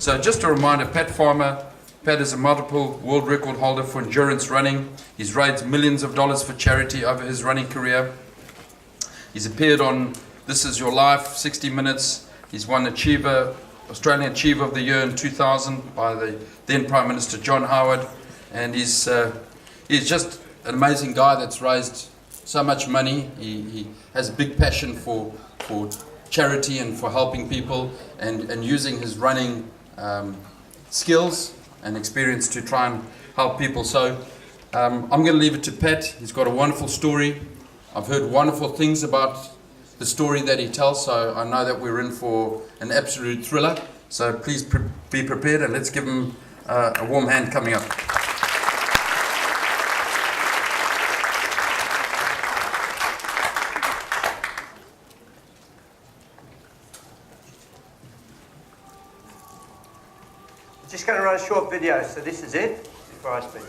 So just a reminder, Pat Farmer. Pat is a multiple world record holder for endurance running. He's raised millions of dollars for charity over his running career. He's appeared on This Is Your Life, 60 Minutes. He's won Australian Achiever of the Year in 2000 by the then Prime Minister John Howard. And he's just an amazing guy that's raised so much money. He has a big passion for charity and for helping people and using his running skills and experience to try and help people. So I'm going to leave it to Pat. He's got a wonderful story. I've heard wonderful things about the story that he tells, so I know that we're in for an absolute thriller. So please be prepared, and let's give him a warm hand coming up. Just going to run a short video, so this is it before I speak.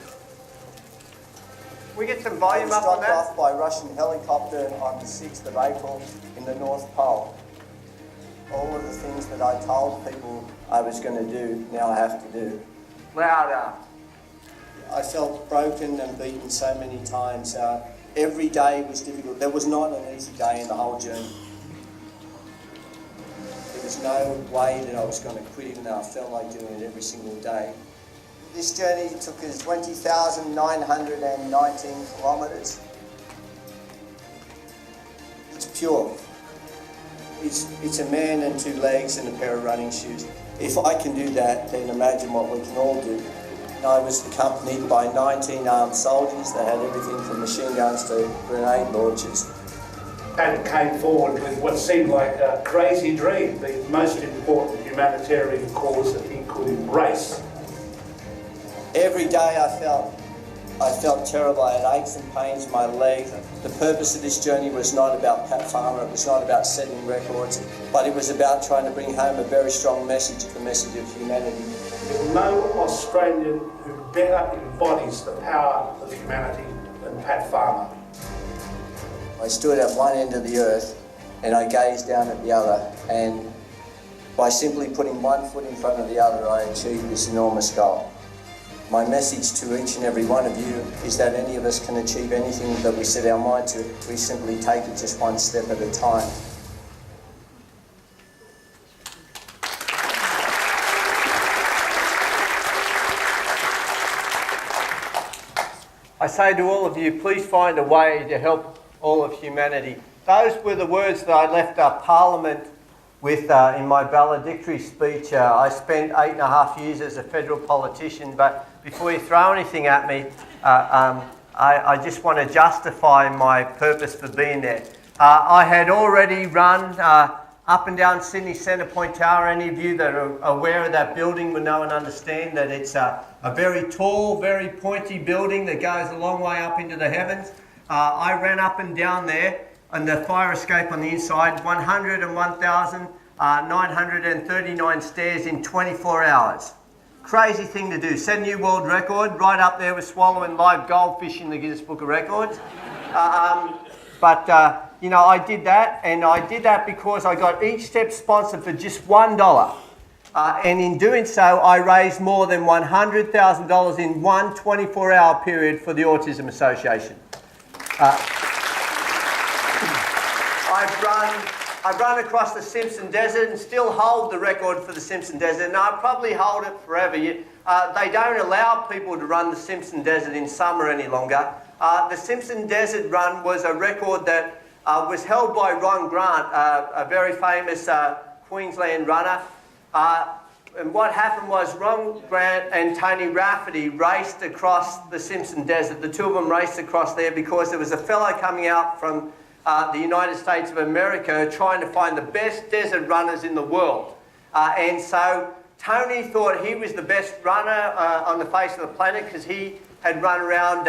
We get some volume up on that. Struck off by Russian helicopter on the 6th of April in the North Pole. All of the things that I told people I was going to do, now I have to do. Louder. I felt broken and beaten so many times. Every day was difficult. There was not an easy day in the whole journey. There was no way that I was going to quit, even though I felt like doing it every single day. This journey took us 20,919 kilometres. It's pure. It's a man and two legs and a pair of running shoes. If I can do that, then imagine what we can all do. I was accompanied by 19 armed soldiers. They had everything from machine guns to grenade launchers. And came forward with what seemed like a crazy dream, the most important humanitarian cause that he could embrace. Every day I felt terrible. I had aches and pains in my legs. The purpose of this journey was not about Pat Farmer, it was not about setting records, but it was about trying to bring home a very strong message, the message of humanity. There's no Australian who better embodies the power of humanity than Pat Farmer. I stood at one end of the earth and I gazed down at the other, and by simply putting one foot in front of the other, I achieved this enormous goal. My message to each and every one of you is that any of us can achieve anything that we set our mind to. We simply take it just one step at a time. I say to all of you, please find a way to help all of humanity. Those were the words that I left Parliament with in my valedictory speech. I spent 8.5 years as a federal politician, but before you throw anything at me, I just want to justify my purpose for being there. I had already run up and down Sydney Centre Point Tower. Any of you that are aware of that building will know and understand that it's a very tall, very pointy building that goes a long way up into the heavens. I ran up and down there and the fire escape on the inside, 101,939 stairs in 24 hours. Crazy thing to do. Set a new world record, right up there with swallowing live goldfish in the Guinness Book of Records. You know, I did that, and I did that because I got each step sponsored for just $1. And in doing so, I raised more than $100,000 in one 24-hour period for the Autism Association. I've run across the Simpson Desert and still hold the record for the Simpson Desert, and I'll probably hold it forever. They don't allow people to run the Simpson Desert in summer any longer. The Simpson Desert Run was a record that was held by Ron Grant, a very famous Queensland runner. And what happened was Ron Grant and Tony Rafferty raced across the Simpson Desert. The two of them raced across there because there was a fellow coming out from the United States of America trying to find the best desert runners in the world. And so Tony thought he was the best runner on the face of the planet because he had run around,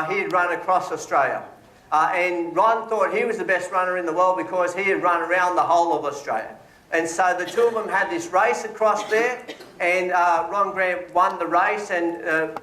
he had run across Australia. And Ron thought he was the best runner in the world because he had run around the whole of Australia. And so the two of them had this race across there, and Ron Grant won the race, and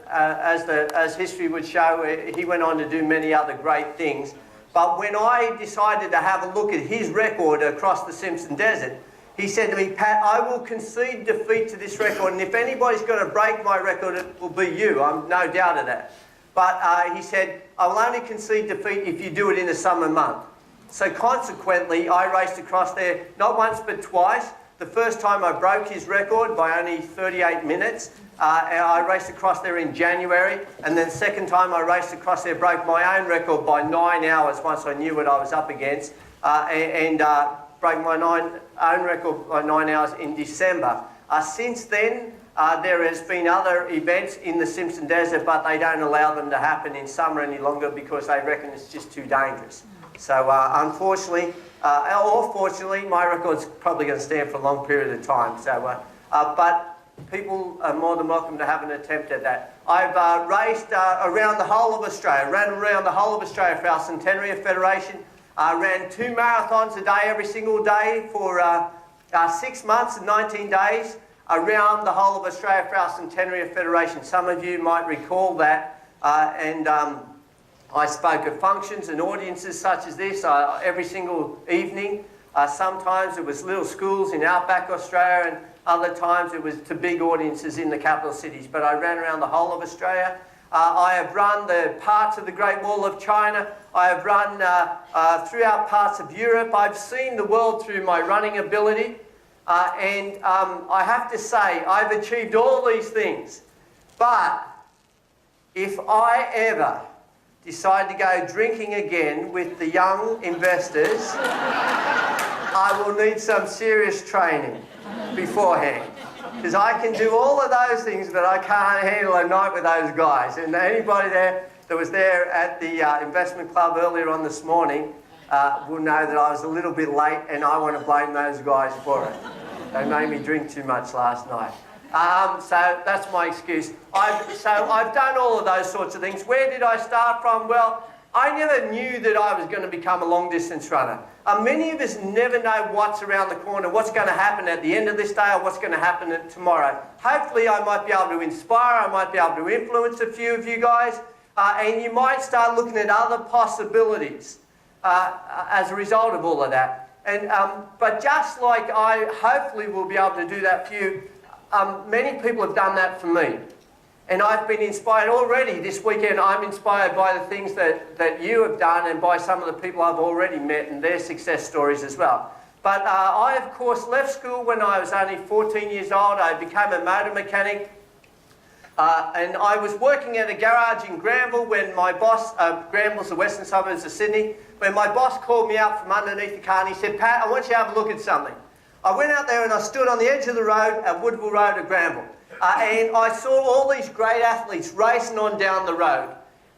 as history would show, he went on to do many other great things. But when I decided to have a look at his record across the Simpson Desert, He said to me, Pat, I will concede defeat to this record, and if anybody's going to break my record, it will be you. I'm no doubt of that. But he said, I will only concede defeat if you do it in a summer month. So consequently, I raced across there not once but twice. The first time I broke his record by only 38 minutes. I raced across there in January, and then the second time I raced across there, broke my own record by 9 hours once I knew what I was up against, and broke my own record by 9 hours in December. Since then, there has been other events in the Simpson Desert, but they don't allow them to happen in summer any longer because they reckon it's just too dangerous. So unfortunately, or fortunately, my record's probably going to stand for a long period of time. So, but people are more than welcome to have an attempt at that. I've raced around the whole of Australia, ran around the whole of Australia for our Centenary Federation, ran 2 marathons a day every single day for 6 months and 19 days around the whole of Australia for our Centenary Federation. Some of you might recall that, and I spoke at functions and audiences such as this every single evening. Sometimes it was little schools in outback Australia, and other times it was to big audiences in the capital cities. But I ran around the whole of Australia. I have run the parts of the Great Wall of China. I have run throughout parts of Europe. I've seen the world through my running ability. And I have to say, I've achieved all these things. But if I ever decide to go drinking again with the young investors, I will need some serious training beforehand. Because I can do all of those things, but I can't handle a night with those guys. And anybody there that was there at the investment club earlier on this morning will know that I was a little bit late, and I want to blame those guys for it. They made me drink too much last night. So that's my excuse. I've done all of those sorts of things. Where did I start from? Well, I never knew that I was going to become a long-distance runner. Many of us never know what's around the corner, what's going to happen at the end of this day or what's going to happen tomorrow. Hopefully I might be able to inspire, I might be able to influence a few of you guys, and you might start looking at other possibilities as a result of all of that. And, but just like I hopefully will be able to do that for you, many people have done that for me. And I've been inspired already this weekend. I'm inspired by the things that you have done and by some of the people I've already met and their success stories as well. But I, of course, left school when I was only 14 years old. I became a motor mechanic. And I was working at a garage in Granville when my boss, Granville's the western suburbs of Sydney, when my boss called me out from underneath the car and he said, Pat, I want you to have a look at something. I went out there and I stood on the edge of the road at Woodville Road at Granville. And I saw all these great athletes racing on down the road.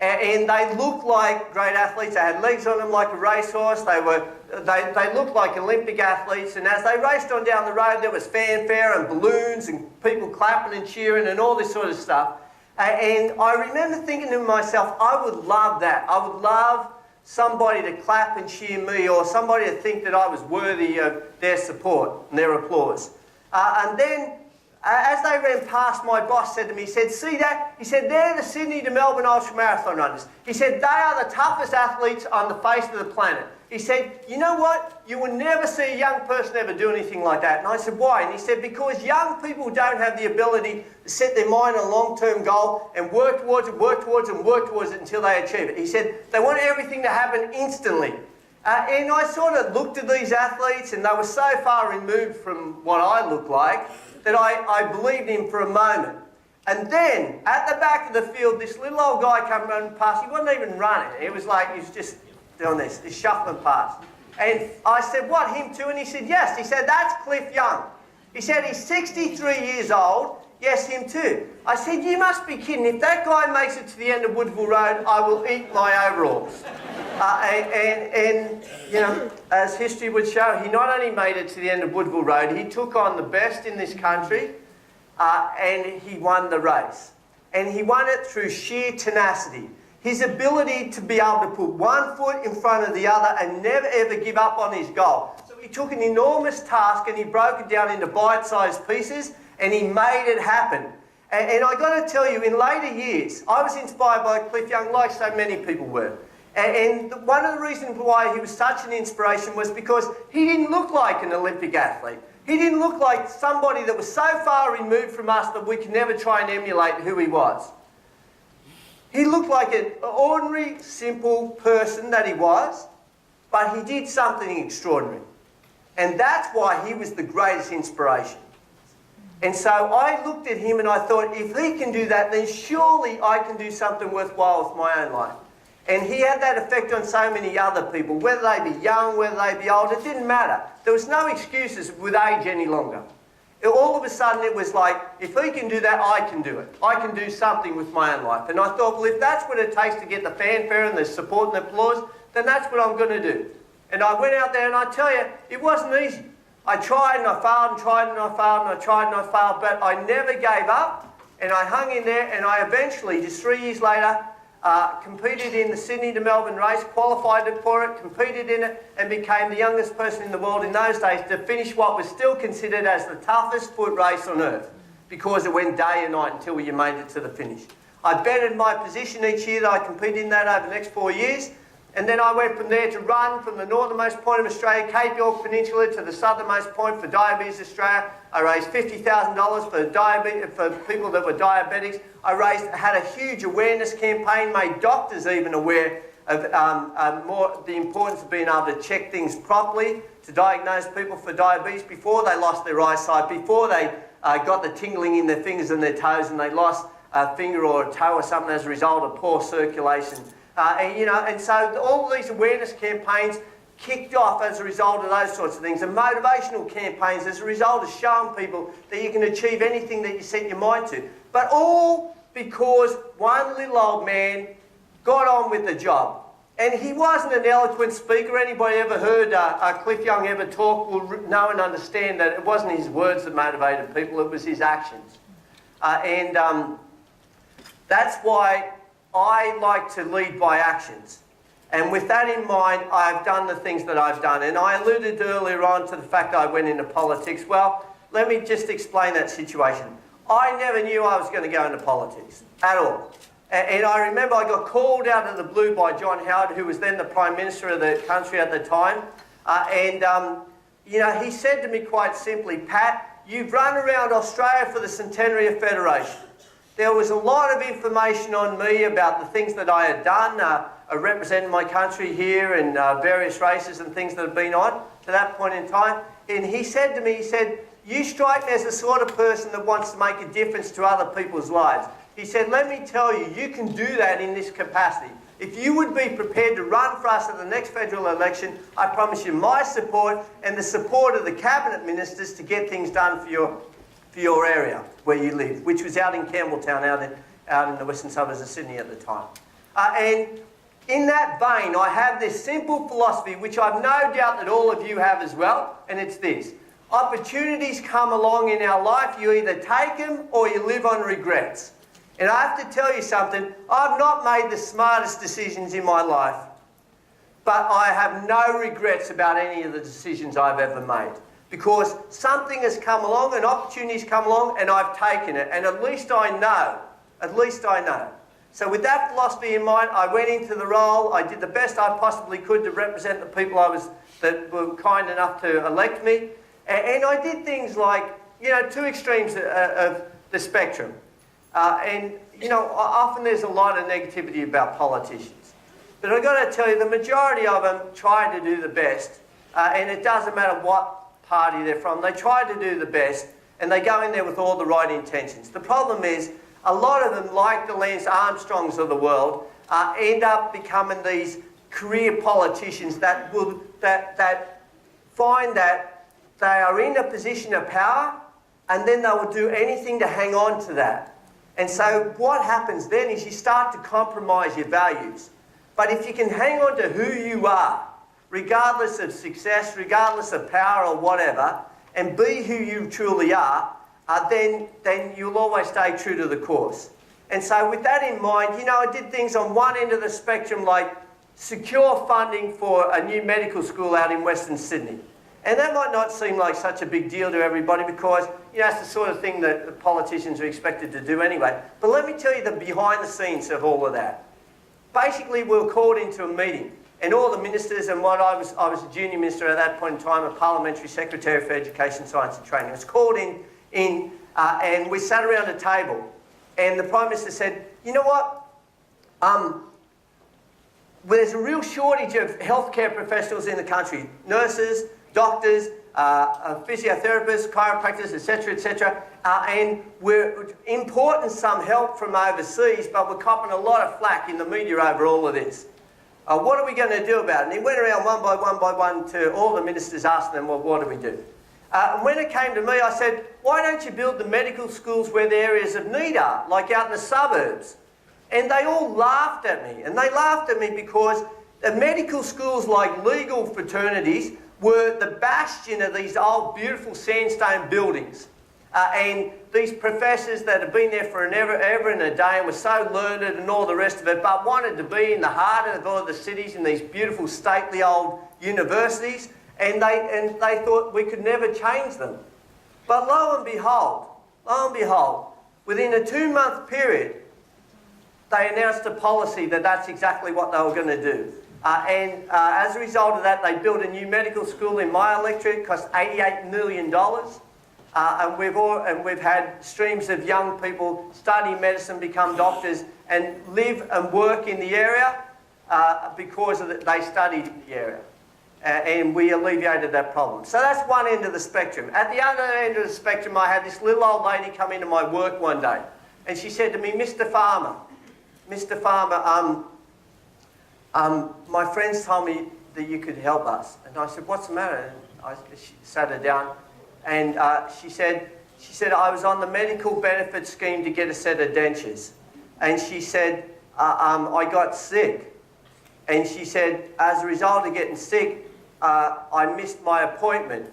And they looked like great athletes. They had legs on them like a racehorse. They looked like Olympic athletes. And as they raced on down the road, there was fanfare and balloons and people clapping and cheering and all this sort of stuff. And I remember thinking to myself, I would love that. I would love somebody to clap and cheer me, or somebody to think that I was worthy of their support and their applause. And then, as they ran past, my boss said to me, he said, see that? He said, they're the Sydney to Melbourne ultramarathon runners. He said, they are the toughest athletes on the face of the planet. He said, you know what? You will never see a young person ever do anything like that. And I said, why? And he said, because young people don't have the ability to set their mind on a long-term goal and work towards it, work towards it, and work towards it until they achieve it. He said, they want everything to happen instantly. And I sort of looked at these athletes, and they were so far removed from what I looked like that I believed him for a moment. And then, at the back of the field, this little old guy came running past. He wasn't even running. He was just doing this shuffling past. And I said, what, him too? And he said, yes. He said, that's Cliff Young. He said, he's 63 years old. Yes, him too. I said, you must be kidding. If that guy makes it to the end of Woodville Road, I will eat my overalls. And you know, as history would show, he not only made it to the end of Woodville Road, he took on the best in this country, and he won the race. And he won it through sheer tenacity. His ability to be able to put one foot in front of the other and never ever give up on his goal. So he took an enormous task and he broke it down into bite-sized pieces and he made it happen. And I got to tell you, in later years, I was inspired by Cliff Young like so many people were. And one of the reasons why he was such an inspiration was because he didn't look like an Olympic athlete. He didn't look like somebody that was so far removed from us that we could never try and emulate who he was. He looked like an ordinary, simple person that he was, but he did something extraordinary. And that's why he was the greatest inspiration. And so I looked at him and I thought, if he can do that, then surely I can do something worthwhile with my own life. And he had that effect on so many other people, whether they be young, whether they be old, it didn't matter. There was no excuses with age any longer. All of a sudden it was like, if he can do that, I can do it. I can do something with my own life. And I thought, well, if that's what it takes to get the fanfare and the support and the applause, then that's what I'm going to do. And I went out there and I tell you, it wasn't easy. I tried and I failed and tried and I failed and I tried and I failed, but I never gave up and I hung in there, and I eventually, just 3 years later, competed in the Sydney to Melbourne race, qualified for it, competed in it, and became the youngest person in the world in those days to finish what was still considered as the toughest foot race on earth, because it went day and night until you made it to the finish. I bettered my position each year that I competed in that over the next 4 years, and then I went from there to run from the northernmost point of Australia, Cape York Peninsula, to the southernmost point for Diabetes Australia. I raised $50,000 for people that were diabetics. I had a huge awareness campaign, made doctors even aware of the importance of being able to check things properly, to diagnose people for diabetes before they lost their eyesight, before they got the tingling in their fingers and their toes and they lost a finger or a toe or something as a result of poor circulation. And so all these awareness campaigns kicked off as a result of those sorts of things, and motivational campaigns as a result of showing people that you can achieve anything that you set your mind to. But all because one little old man got on with the job. And he wasn't an eloquent speaker. Anybody ever heard Cliff Young ever talk will know and understand that it wasn't his words that motivated people, it was his actions. That's why I like to lead by actions. And with that in mind, I've done the things that I've done. And I alluded earlier on to the fact that I went into politics. Well, let me just explain that situation. I never knew I was going to go into politics at all. And I remember I got called out of the blue by John Howard, who was then the Prime Minister of the country at the time. He said to me quite simply, Pat, you've run around Australia for the Centenary of Federation. There was a lot of information on me about the things that I had done, representing my country here in various races and things that have been on to that point in time. And he said to me, you strike me as the sort of person that wants to make a difference to other people's lives. He said, let me tell you, you can do that in this capacity. If you would be prepared to run for us at the next federal election, I promise you my support and the support of the cabinet ministers to get things done for your area where you live, which was out in Campbelltown, out in the western suburbs of Sydney at the time. And in that vein, I have this simple philosophy, which I've no doubt that all of you have as well, and it's this. Opportunities come along in our life, you either take them or you live on regrets. And I have to tell you something, I've not made the smartest decisions in my life, but I have no regrets about any of the decisions I've ever made. Because something has come along, an opportunity's come along, and I've taken it. And at least I know. So with that philosophy in mind, I went into the role. I did the best I possibly could to represent the people that were kind enough to elect me. And I did things like, two extremes of the spectrum. Often there's a lot of negativity about politicians. But I've got to tell you, the majority of them try to do the best. And it doesn't matter what party they're from. They try to do the best, and they go in there with all the right intentions. The problem is, a lot of them, like the Lance Armstrongs of the world, end up becoming these career politicians that find that they are in a position of power, and then they will do anything to hang on to that. And so what happens then is you start to compromise your values. But if you can hang on to who you are, regardless of success, regardless of power or whatever, and be who you truly are, then you'll always stay true to the course. And so with that in mind, I did things on one end of the spectrum like secure funding for a new medical school out in Western Sydney. And that might not seem like such a big deal to everybody because, it's the sort of thing that the politicians are expected to do anyway. But let me tell you the behind the scenes of all of that. Basically, we were called into a meeting. and all the ministers, and I was a junior minister at that point in time, a parliamentary secretary for education, science and training. It was called in and we sat around a table, and the Prime Minister said, you know what, there's a real shortage of healthcare professionals in the country, nurses, doctors, physiotherapists, chiropractors, etc., and we're importing some help from overseas, but we're copping a lot of flack in the media over all of this. What are we going to do about it? And he went around one by one to all the ministers, asking them, well, what do we do? And when it came to me, I said, why don't you build the medical schools where the areas of need are, like out in the suburbs? And they all laughed at me. And they laughed at me because the medical schools, like legal fraternities, were the bastion of these old, beautiful sandstone buildings. And these professors that had been there for ever and a day and were so learned and all the rest of it, but wanted to be in the heart of all the cities in these beautiful, stately old universities, and they thought we could never change them. But lo and behold, within a 2-month period, they announced a policy that that's exactly what they were going to do. As a result of that, they built a new medical school in my electorate. It cost $88 million. And we've had streams of young people study medicine, become doctors, and live and work in the area because they studied in the area. And we alleviated that problem. So that's one end of the spectrum. At the other end of the spectrum, I had this little old lady come into my work one day, and she said to me, Mr. Farmer, my friends told me that you could help us. And I said, what's the matter? And she sat her down, and she said, I was on the medical benefit scheme to get a set of dentures. And she said, I got sick. And she said, as a result of getting sick, I missed my appointment.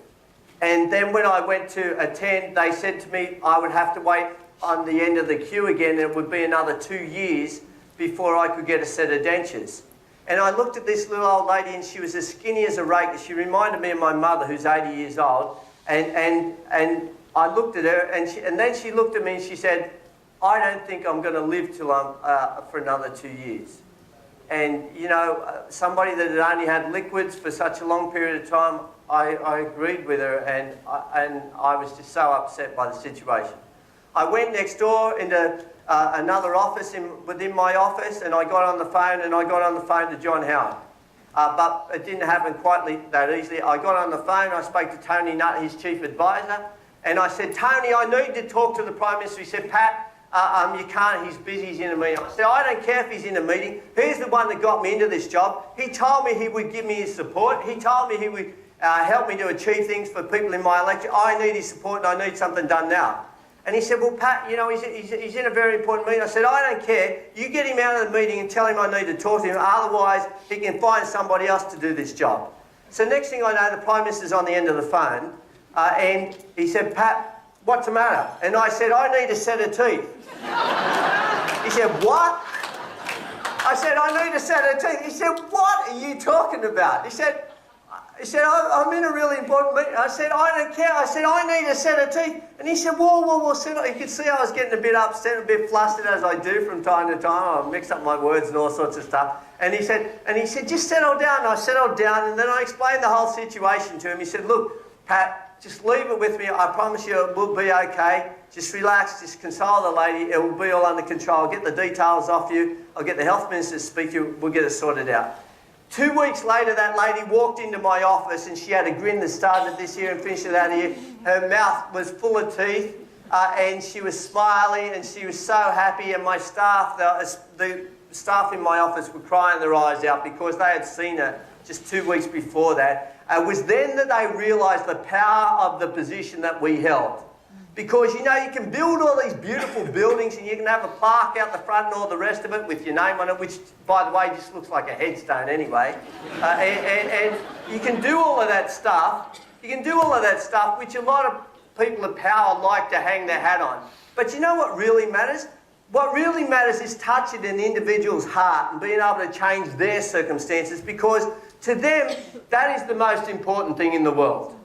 And then when I went to attend, they said to me I would have to wait on the end of the queue again, and it would be another 2 years before I could get a set of dentures. And I looked at this little old lady, and she was as skinny as a rake. She reminded me of my mother, who's 80 years old. And I looked at her, and then she looked at me and she said, I don't think I'm going to live till for another 2 years. And, you know, somebody that had only had liquids for such a long period of time, I agreed with her, and I was just so upset by the situation. I went next door into another office within my office, and I got on the phone to John Howard. But it didn't happen quite that easily. I got on the phone, I spoke to Tony Nutt, his chief advisor, and I said, Tony, I need to talk to the Prime Minister. He said, Pat, you can't, he's busy, he's in a meeting. I said, I don't care if he's in a meeting. He's the one that got me into this job. He told me he would give me his support. He told me he would help me to achieve things for people in my electorate. I need his support, and I need something done now. And he said, well, Pat, you know, he's in a very important meeting. I said, I don't care. You get him out of the meeting and tell him I need to talk to him. Otherwise, he can find somebody else to do this job. So next thing I know, the Prime Minister's on the end of the phone, and he said, Pat, what's the matter? And I said, I need a set of teeth. He said, what? I said, I need a set of teeth. He said, what are you talking about? He said, I'm in a really important meeting. I said, I don't care. I said, I need a set of teeth. And he said, whoa, sit down. You could see I was getting a bit upset, a bit flustered, as I do from time to time. I mix up my words and all sorts of stuff. And he said, just settle down. And I settled down, and then I explained the whole situation to him. He said, look, Pat, just leave it with me. I promise you it will be okay. Just relax, just console the lady. It will be all under control. I'll get the details off you. I'll get the health minister to speak to you. We'll get it sorted out. 2 weeks later, that lady walked into my office, and she had a grin that started this year and finished that year. Her mouth was full of teeth, and she was smiling, and she was so happy. And my staff, the staff in my office, were crying their eyes out because they had seen her just 2 weeks before that. It was then that they realised the power of the position that we held. Because, you know, you can build all these beautiful buildings, and you can have a plaque out the front and all the rest of it with your name on it, which, by the way, just looks like a headstone anyway. And you can do all of that stuff. You can do all of that stuff, which a lot of people of power like to hang their hat on. But you know what really matters? What really matters is touching an individual's heart and being able to change their circumstances, because to them, that is the most important thing in the world.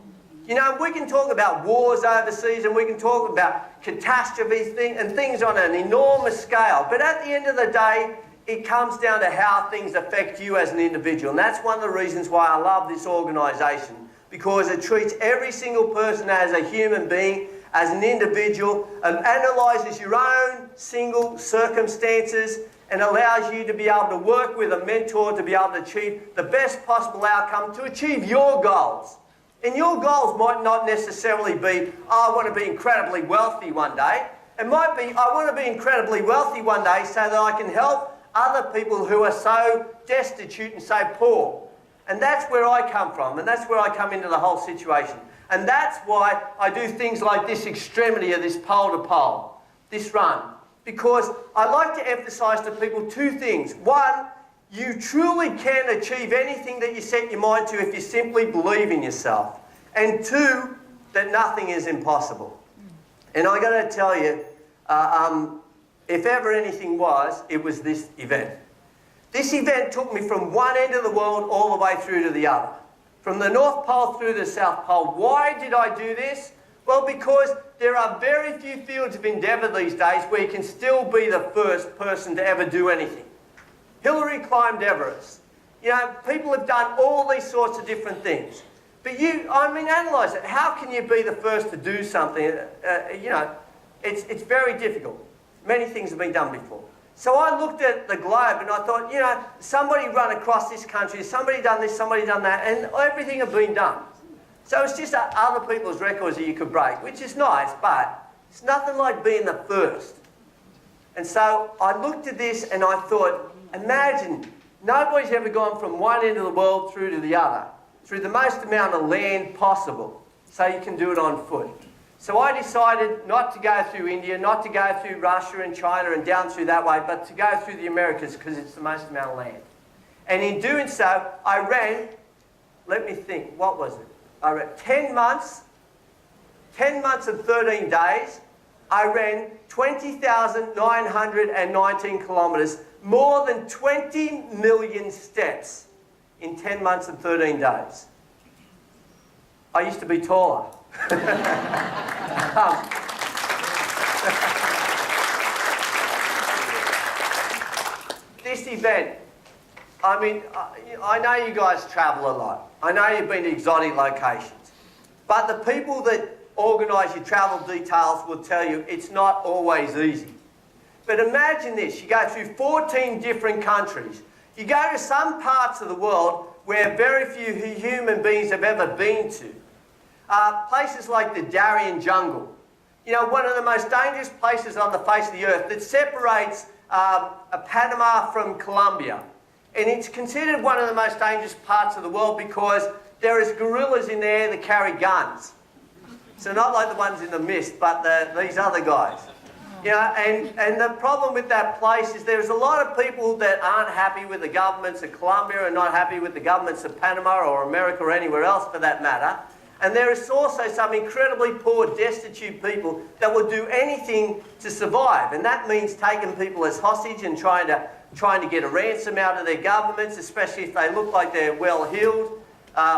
You know, we can talk about wars overseas, and we can talk about catastrophes and things on an enormous scale. But at the end of the day, it comes down to how things affect you as an individual. And that's one of the reasons why I love this organisation, because it treats every single person as a human being, as an individual, and analyses your own single circumstances and allows you to be able to work with a mentor to be able to achieve the best possible outcome to achieve your goals. And your goals might not necessarily be, oh, I want to be incredibly wealthy one day. It might be, I want to be incredibly wealthy one day so that I can help other people who are so destitute and so poor. And that's where I come from, and that's where I come into the whole situation. And that's why I do things like this extremity of this pole to pole, this run. Because I like to emphasise to people two things. One, you truly can achieve anything that you set your mind to if you simply believe in yourself. And two, that nothing is impossible. And I got to tell you, if ever anything was, it was this event. This event took me from one end of the world all the way through to the other. From the North Pole through to the South Pole. Why did I do this? Well, because there are very few fields of endeavour these days where you can still be the first person to ever do anything. Hillary climbed Everest. You know, people have done all these sorts of different things. But analyse it. How can you be the first to do something? It's very difficult. Many things have been done before. So I looked at the globe and I thought, somebody run across this country, somebody done this, somebody done that, and everything had been done. So it's just other people's records that you could break, which is nice, but it's nothing like being the first. And so I looked at this and I thought, imagine, nobody's ever gone from one end of the world through to the other, through the most amount of land possible, so you can do it on foot. So I decided not to go through India, not to go through Russia and China and down through that way, but to go through the Americas because it's the most amount of land. And in doing so, I ran, let me think, what was it? I ran 10 months and 13 days. I ran 20,919 kilometres, more than 20 million steps in 10 months and 13 days. I used to be taller. This event, I know you guys travel a lot. I know you've been to exotic locations. But the people that organise your travel details will tell you it's not always easy. But imagine this, you go through 14 different countries. You go to some parts of the world where very few human beings have ever been to. Places like the Darien Jungle. One of the most dangerous places on the face of the earth that separates Panama from Colombia. And it's considered one of the most dangerous parts of the world because there is gorillas in there that carry guns. So not like the ones in the mist, but these other guys. And the problem with that place is there's a lot of people that aren't happy with the governments of Colombia and not happy with the governments of Panama or America or anywhere else for that matter. And there is also some incredibly poor, destitute people that will do anything to survive. And that means taking people as hostage and trying to get a ransom out of their governments, especially if they look like they're well-heeled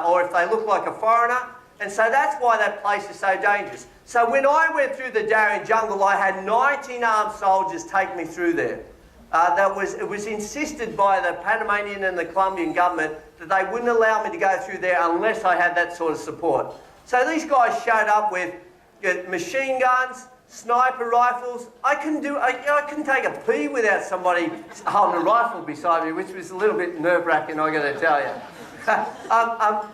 or if they look like a foreigner. And so that's why that place is so dangerous. So when I went through the Darien Jungle, I had 19 armed soldiers take me through there. It was insisted by the Panamanian and the Colombian government that they wouldn't allow me to go through there unless I had that sort of support. So these guys showed up with machine guns, sniper rifles. I couldn't take a pee without somebody holding a rifle beside me, which was a little bit nerve-wracking, I got to tell you.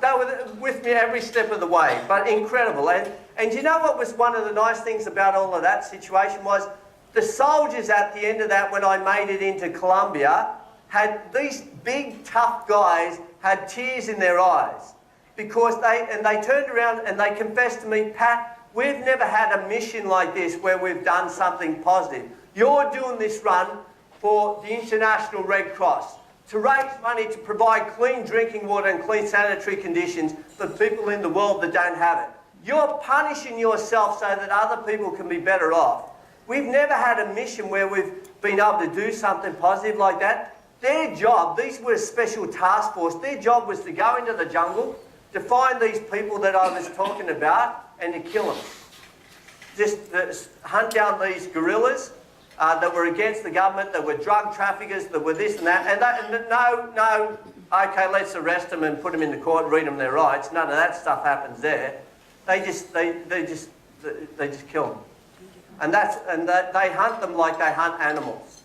They were with me every step of the way, but incredible. And you know what was one of the nice things about all of that situation was the soldiers at the end of that, when I made it into Colombia, had these big, tough guys had tears in their eyes because they turned around and they confessed to me, Pat, we've never had a mission like this where we've done something positive. You're doing this run for the International Red Cross to raise money to provide clean drinking water and clean sanitary conditions for people in the world that don't have it. You're punishing yourself so that other people can be better off. We've never had a mission where we've been able to do something positive like that. Their job, these were a special task force, their job was to go into the jungle, to find these people that I was talking about and to kill them. Just hunt down these gorillas that were against the government, that were drug traffickers, that were this and that. And no, okay, let's arrest them and put them in the court, read them their rights. None of that stuff happens there. They just kill them. And they hunt them like they hunt animals.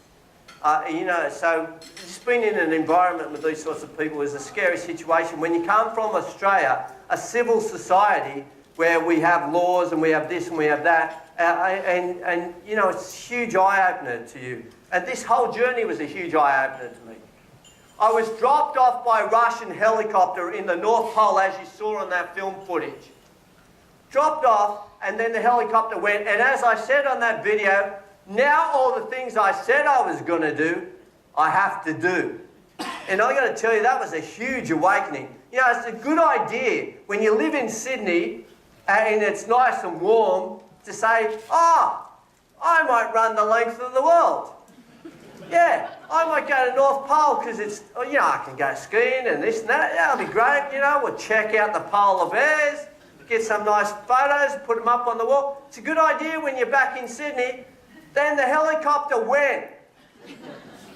So just being in an environment with these sorts of people is a scary situation. When you come from Australia, a civil society where we have laws and we have this and we have that, and it's a huge eye-opener to you. And this whole journey was a huge eye-opener to me. I was dropped off by a Russian helicopter in the North Pole, as you saw on that film footage. Dropped off, and then the helicopter went, and as I said on that video, now all the things I said I was going to do, I have to do. And I've got to tell you, that was a huge awakening. It's a good idea when you live in Sydney and it's nice and warm to say, I might run the length of the world. Yeah, I might go to North Pole because it's, I can go skiing and this and that. Yeah, it'll be great, We'll check out the polar bears, get some nice photos, put them up on the wall. It's a good idea when you're back in Sydney. Then the helicopter went.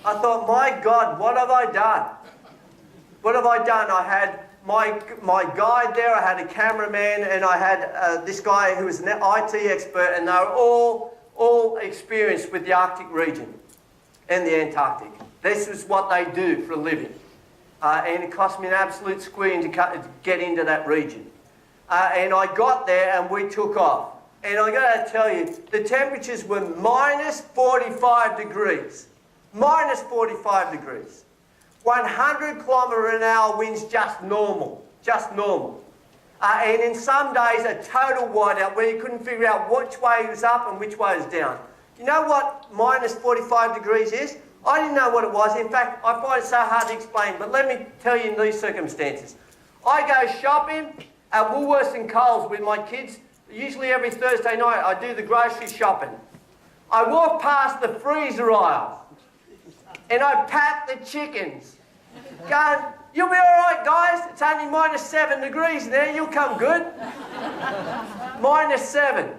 I thought, my God, what have I done? What have I done? I had my guide there, I had a cameraman, and I had this guy who was an IT expert, and they were all experienced with the Arctic region and the Antarctic. This is what they do for a living. And it cost me an absolute squeam to get into that region. And I got there and we took off. And I got to tell you, the temperatures were minus 45 degrees. Minus 45 degrees. 100 km/h winds, just normal. Just normal. And in some days, a total whiteout where you couldn't figure out which way was up and which way was down. You know what minus 45 degrees is? I didn't know what it was. In fact, I find it so hard to explain. But let me tell you in these circumstances. I go shopping at Woolworths and Coles with my kids. Usually every Thursday night I do the grocery shopping. I walk past the freezer aisle and I pat the chickens. Going, you'll be all right, guys. It's only minus 7 degrees there. You'll come good. Minus 7.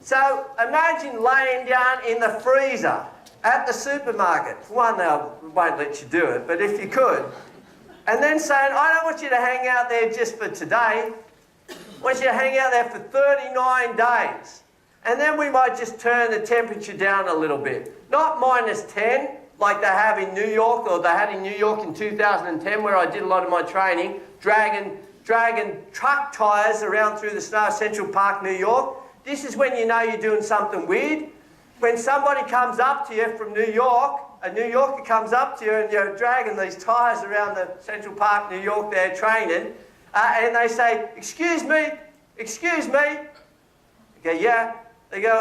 So imagine laying down in the freezer at the supermarket. For one, they won't let you do it, but if you could. And then saying, I don't want you to hang out there just for today. I want you to hang out there for 39 days. And then we might just turn the temperature down a little bit. Not minus 10, like they have in New York, or they had in New York in 2010, where I did a lot of my training, dragging truck tyres around through the snow, Central Park, New York. This is when you know you're doing something weird. When somebody comes up to you from New York, a New Yorker comes up to you and you're dragging these tyres around the Central Park, New York, there training, and they say, excuse me. I go, yeah. They go,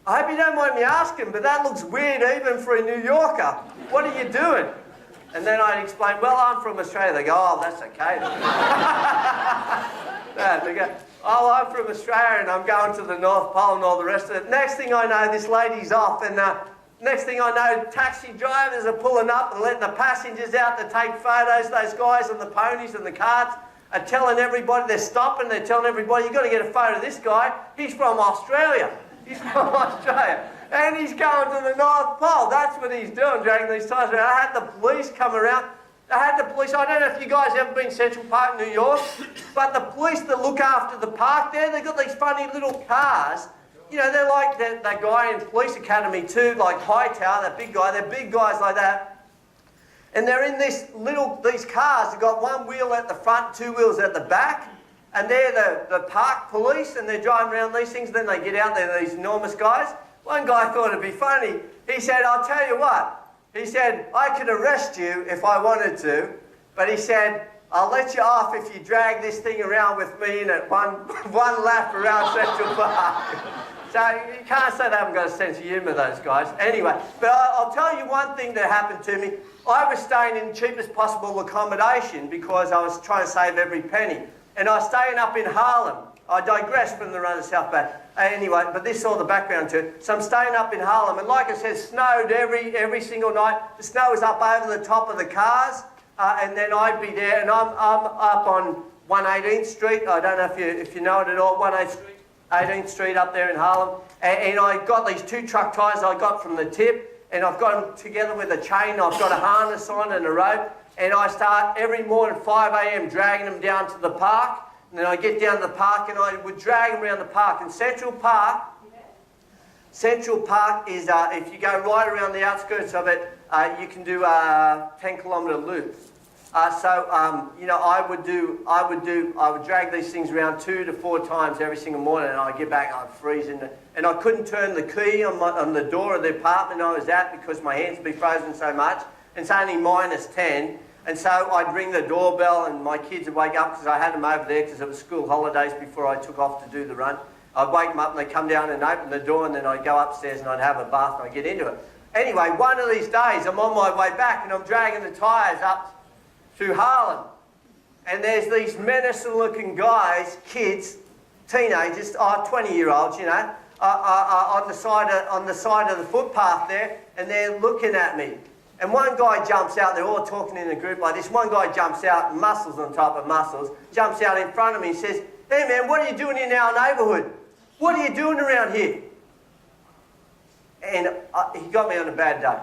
I hope you don't mind me asking, but that looks weird even for a New Yorker. What are you doing? And then I'd explain, well, I'm from Australia. They go, oh, that's okay. They go, oh, I'm from Australia and I'm going to the North Pole and all the rest of it. Next thing I know, this lady's off, and next thing I know, taxi drivers are pulling up and letting the passengers out to take photos. Those guys on the ponies and the carts are telling everybody, they're stopping, they're telling everybody, you've got to get a photo of this guy. He's from Australia. He's from Australia. And he's going to the North Pole. That's what he's doing, dragging these tyres around. I had the police come around. I don't know if you guys ever been Central Park, New York, but the police that look after the park there, they've got these funny little cars. You know, they're like that guy in Police Academy too, like Hightower, that big guy. They're big guys like that. And they're in these cars. They've got one wheel at the front, 2 wheels at the back. And they're the park police, and they're driving around these things. Then they get out there, these enormous guys. One guy thought it'd be funny. He said, I'll tell you what. He said, I could arrest you if I wanted to, but he said, I'll let you off if you drag this thing around with me in it one lap around Central Park. So you can't say they haven't got a sense of humour, those guys. Anyway, but I'll tell you one thing that happened to me. I was staying in cheapest possible accommodation because I was trying to save every penny. And I was staying up in Harlem. I digress from the run of South Bay. Anyway, but this is all the background to it. So I'm staying up in Harlem, and like I said, snowed every single night. The snow was up over the top of the cars, and then I'd be there, and I'm up on 118th Street. I don't know if you know it at all, 118th Street up there in Harlem. and I got these 2 truck tyres I got from the tip, and I've got them together with a chain. I've got a harness on and a rope, and I start every morning 5 a.m. dragging them down to the park. And then I get down to the park and I would drag them around the park. And Central Park is, if you go right around the outskirts of it, you can do a 10-kilometre loop. You know, I would drag these things around 2 to 4 times every single morning, and I'd get back, I'd freeze, and I couldn't turn the key on the door of the apartment I was at because my hands would be frozen so much. It's only -10. And so I'd ring the doorbell and my kids would wake up because I had them over there because it was school holidays before I took off to do the run. I'd wake them up and they'd come down and open the door, and then I'd go upstairs and I'd have a bath and I'd get into it. Anyway, one of these days I'm on my way back and I'm dragging the tyres up through Harlem. And there's these menacing looking guys, kids, teenagers, 20-year-olds, you know, on the side of the footpath there, and they're looking at me. And one guy jumps out, they're all talking in a group like this, one guy jumps out, muscles on top of muscles, jumps out in front of me and says, "Hey man, what are you doing in our neighbourhood? What are you doing around here?" And he got me on a bad day.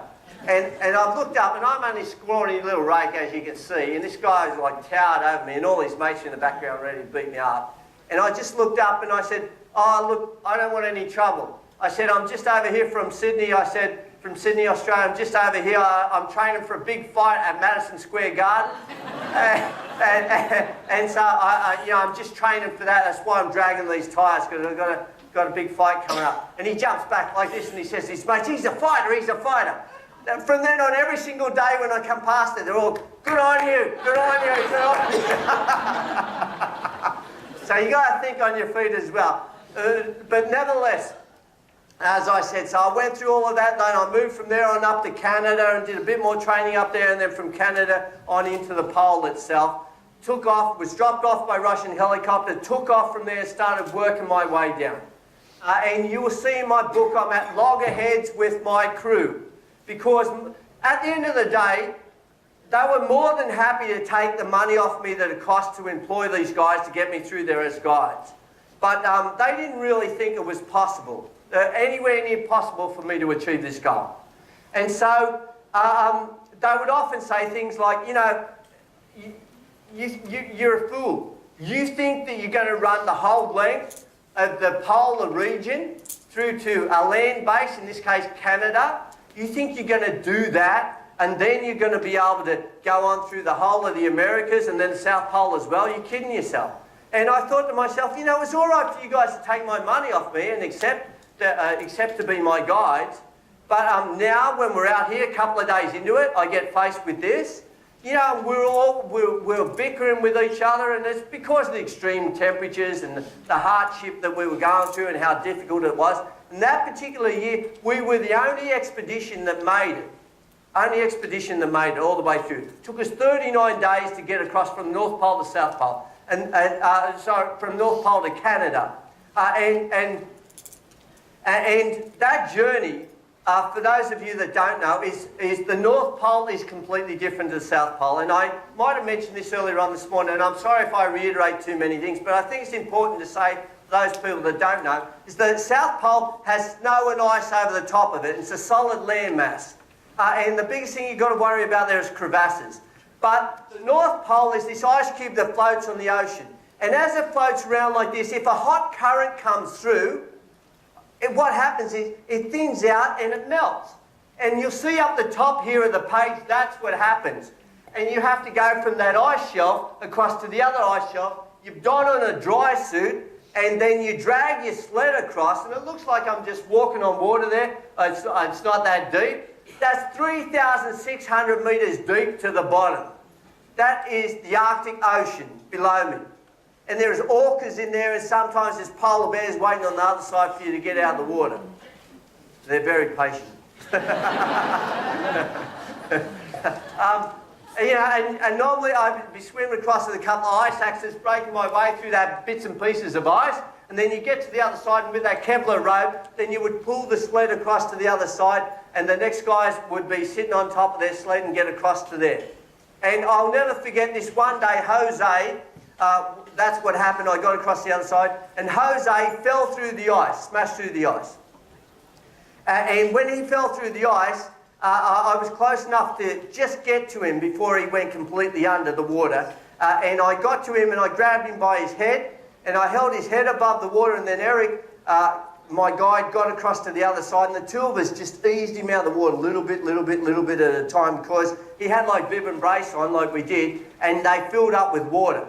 And I've looked up, and I'm only scrawny little rake, as you can see, and this guy's like towered over me, and all these mates are in the background ready to beat me up. And I just looked up and I said, "Oh look, I don't want any trouble." I said, "I'm just over here from Sydney." I said, "From Sydney, Australia. I'm just over here. I'm training for a big fight at Madison Square Garden." and so you know, I'm just training for that. That's why I'm dragging these tyres, because I've got a big fight coming up. And he jumps back like this and he says to his mates, "He's a fighter, he's a fighter." And from then on, every single day when I come past it, they're all, "Good on you, good on you, good on you." So you got to think on your feet as well. But nevertheless, as I said, so I went through all of that, then I moved from there on up to Canada and did a bit more training up there, and then from Canada on into the pole itself. Took off, was dropped off by Russian helicopter, took off from there, started working my way down. And you will see in my book I'm at loggerheads with my crew, because at the end of the day, they were more than happy to take the money off me that it cost to employ these guys to get me through there as guides. But they didn't really think it was possible, anywhere near possible for me to achieve this goal. And so they would often say things like, you know, you're a fool. You think that you're going to run the whole length of the polar region through to a land base, in this case Canada? You think you're going to do that, and then you're going to be able to go on through the whole of the Americas and then the South Pole as well? You're kidding yourself. And I thought to myself, you know, it's all right for you guys to take my money off me and accept to be my guides. But now, when we're out here, a couple of days into it, I get faced with this. You know, we're bickering with each other, and it's because of the extreme temperatures and the hardship that we were going through and how difficult it was. And that particular year, we were the only expedition that made it. Only expedition that made it all the way through. It took us 39 days to get across from North Pole to South Pole. From North Pole to Canada. And that journey, for those of you that don't know, is the North Pole is completely different to the South Pole. And I might have mentioned this earlier on this morning, and I'm sorry if I reiterate too many things, but I think it's important to say to those people that don't know, is that the South Pole has snow and ice over the top of it. It's a solid landmass. And the biggest thing you've got to worry about there is crevasses. But the North Pole is this ice cube that floats on the ocean. And as it floats around like this, if a hot current comes through, what happens is it thins out and it melts. And you'll see up the top here of the page, that's what happens. And you have to go from that ice shelf across to the other ice shelf. You don on a dry suit, and then you drag your sled across, and it looks like I'm just walking on water there. It's not that deep. That's 3,600 metres deep to the bottom. That is the Arctic Ocean below me. And there's orcas in there, and sometimes there's polar bears waiting on the other side for you to get out of the water. They're very patient. You know, and normally I'd be swimming across with a couple of ice axes, breaking my way through that bits and pieces of ice, and then you get to the other side, and with that Kevlar rope, then you would pull the sled across to the other side, and the next guys would be sitting on top of their sled and get across to there. And I'll never forget this one day, Jose, that's what happened, I got across the other side, and Jose fell through the ice, smashed through the ice. And when he fell through the ice, I was close enough to just get to him before he went completely under the water. And I got to him and I grabbed him by his head and I held his head above the water, and then Eric, my guide, got across to the other side, and the two of us just eased him out of the water little bit at a time, because he had like bib and brace on like we did, and they filled up with water.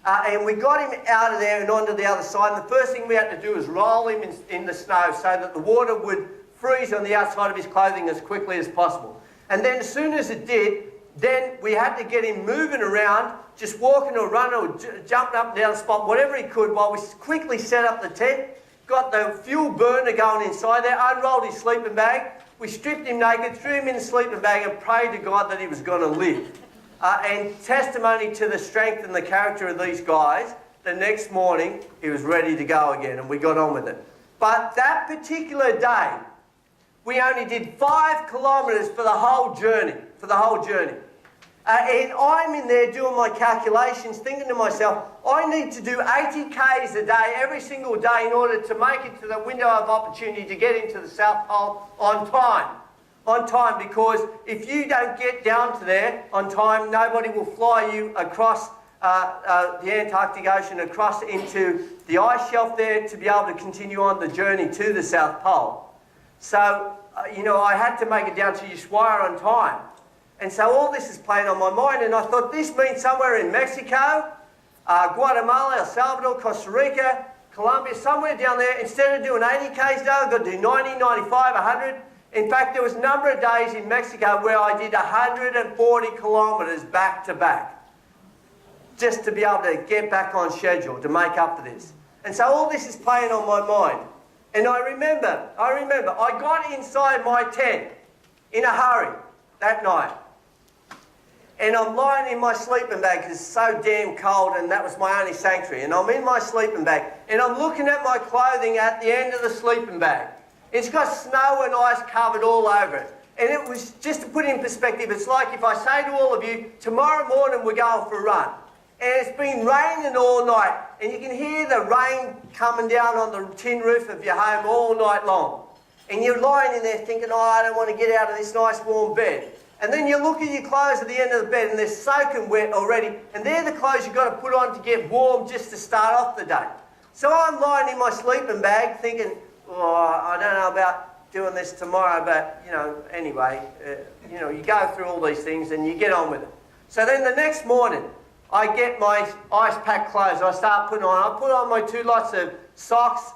And we got him out of there and onto the other side, and the first thing we had to do was roll him in the snow so that the water would freeze on the outside of his clothing as quickly as possible. And then as soon as it did, then we had to get him moving around, just walking or running or jumping up and down the spot, whatever he could, while we quickly set up the tent, got the fuel burner going inside there, unrolled his sleeping bag, we stripped him naked, threw him in the sleeping bag and prayed to God that he was going to live. And testimony to the strength and the character of these guys, the next morning he was ready to go again and we got on with it. But that particular day, we only did 5 kilometres for the whole journey, and I'm in there doing my calculations, thinking to myself, I need to do 80 k's a day, every single day, in order to make it to the window of opportunity to get into the South Pole on time. On time, because if you don't get down to there on time, nobody will fly you across the Antarctic Ocean, across into the ice shelf there to be able to continue on the journey to the South Pole. So, I had to make it down to Ushuaia on time. And so all this is playing on my mind, and I thought this means somewhere in Mexico, Guatemala, El Salvador, Costa Rica, Colombia, somewhere down there, instead of doing 80 k's a day, I've got to do 90, 95, 100. In fact, there was a number of days in Mexico where I did 140 kilometres back to back, just to be able to get back on schedule, to make up for this. And so all this is playing on my mind. And I remember, I got inside my tent in a hurry that night. And I'm lying in my sleeping bag because it's so damn cold, and that was my only sanctuary. And I'm in my sleeping bag and I'm looking at my clothing at the end of the sleeping bag. It's got snow and ice covered all over it. And it was, just to put it in perspective, it's like if I say to all of you, tomorrow morning we're going for a run. And it's been raining all night, and you can hear the rain coming down on the tin roof of your home all night long. And you're lying in there thinking, I don't want to get out of this nice warm bed. And then you look at your clothes at the end of the bed and they're soaking wet already, and they're the clothes you've got to put on to get warm just to start off the day. So I'm lying in my sleeping bag thinking, I don't know about doing this tomorrow, but, anyway, you go through all these things and you get on with it. So then the next morning, I get my ice pack clothes, I start putting on. I put on my 2 lots of socks,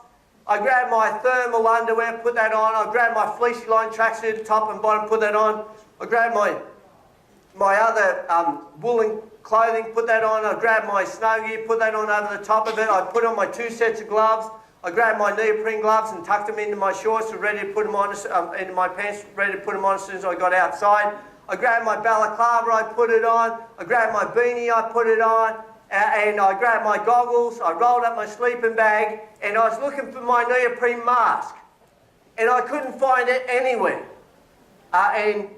I grab my thermal underwear, put that on, I grab my fleecy line tracksuit, top and bottom, put that on, I grab my other woolen clothing, put that on, I grab my snow gear, put that on over the top of it, I put on my 2 sets of gloves, I grabbed my neoprene gloves and tucked them into my shorts, ready to put them on, into my pants, ready to put them on as soon as I got outside. I grabbed my balaclava, I put it on. I grabbed my beanie, I put it on. And I grabbed my goggles, I rolled up my sleeping bag, and I was looking for my neoprene mask. And I couldn't find it anywhere. And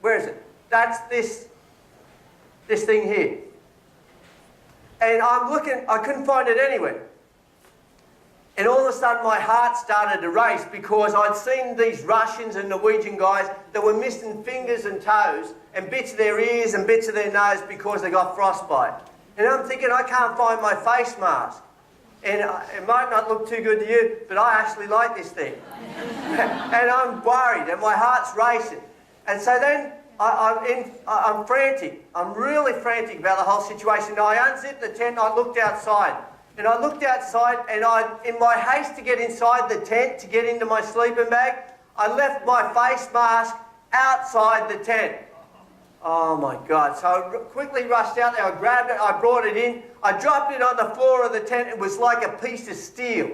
where is it? That's this thing here. And I'm looking, I couldn't find it anywhere. And all of a sudden my heart started to race, because I'd seen these Russians and Norwegian guys that were missing fingers and toes and bits of their ears and bits of their nose because they got frostbite. And I'm thinking, I can't find my face mask. And it might not look too good to you, but I actually like this thing. And I'm worried and my heart's racing. And so then I'm frantic. I'm really frantic about the whole situation. Now, I unzipped the tent and I looked outside. And I looked outside, and in my haste to get inside the tent, to get into my sleeping bag, I left my face mask outside the tent. Oh my God. So I quickly rushed out there, I grabbed it, I brought it in, I dropped it on the floor of the tent. It was like a piece of steel.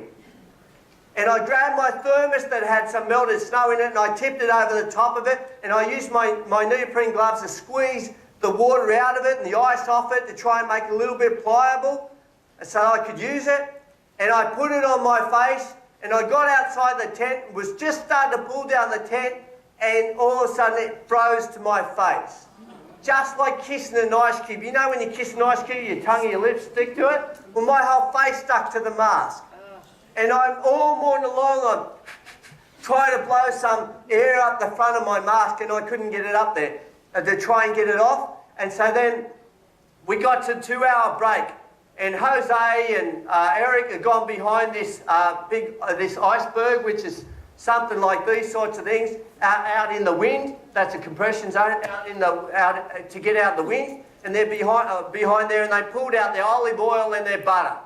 And I grabbed my thermos that had some melted snow in it, and I tipped it over the top of it, and I used my neoprene gloves to squeeze the water out of it and the ice off it to try and make it a little bit pliable, so I could use it. And I put it on my face, and I got outside the tent, was just starting to pull down the tent, and all of a sudden it froze to my face. Just like kissing an ice cube. You know when you kiss an ice cube, your tongue and your lips stick to it? Well, my whole face stuck to the mask. And I'm all morning long, I'm trying to blow some air up the front of my mask, and I couldn't get it up there to try and get it off. And so then we got to a 2-hour break, and Jose and Eric had gone behind this this iceberg, which is something like these sorts of things, out in the wind. That's a compression zone, out to get out the wind. And they're behind there, and they pulled out their olive oil and their butter,